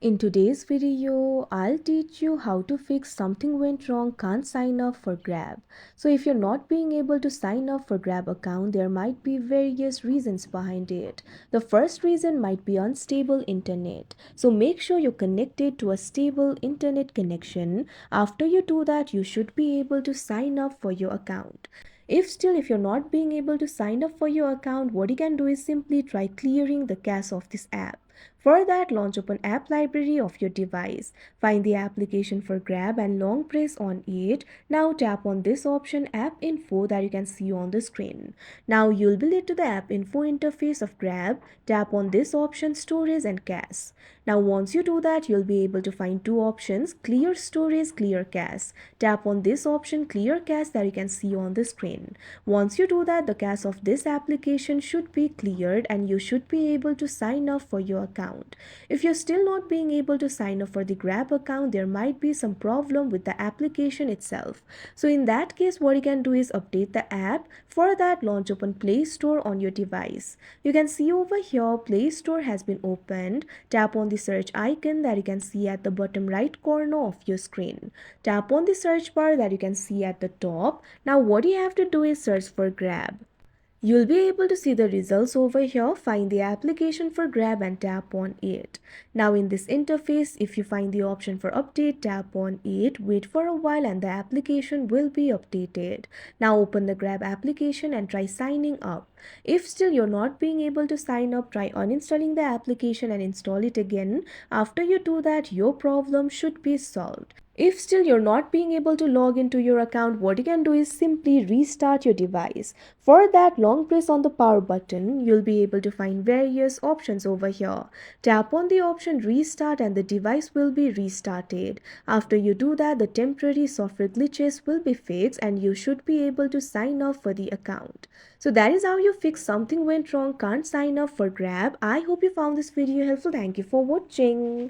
In today's video, I'll teach you how to fix something went wrong, can't sign up for Grab. So if you're not being able to sign up for Grab account, there might be various reasons behind it. The first reason might be unstable internet. So make sure you're connected to a stable internet connection. After you do that, you should be able to sign up for your account. If you're not being able to sign up for your account, what you can do is simply try clearing the cache of this app. For that, launch open app library of your device. Find the application for Grab and long press on it. Now tap on this option app info that you can see on the screen. Now you'll be led to the app info interface of Grab. Tap on this option storage and cache. Now once you do that, you'll be able to find two options, clear storage, clear cache. Tap on this option clear cache that you can see on the screen. Once you do that, the cache of this application should be cleared and you should be able to sign up for your account. If you're still not being able to sign up for the Grab account, there might be some problem with the application itself. So in that case, what you can do is update the app. For that, launch open Play Store on your device. You can see over here Play Store has been opened. Tap on the search icon that you can see at the bottom right corner of your screen. Tap on the search bar that you can see at the top. Now what you have to do is search for Grab. You'll be able to see the results over here. Find the application for Grab and tap on it. Now in this interface, if you find the option for update, tap on it, wait for a while and the application will be updated. Now open the Grab application and try signing up. If still you're not being able to sign up, try uninstalling the application and install it again. After you do that, your problem should be solved. If still you're not being able to log into your account, what you can do is simply restart your device. For that, long press on the power button. You'll be able to find various options over here. Tap on the option restart and the device will be restarted. After you do that, the temporary software glitches will be fixed and you should be able to sign up for the account. So that is how you fix something went wrong, can't sign up for Grab. I hope you found this video helpful. Thank you for watching.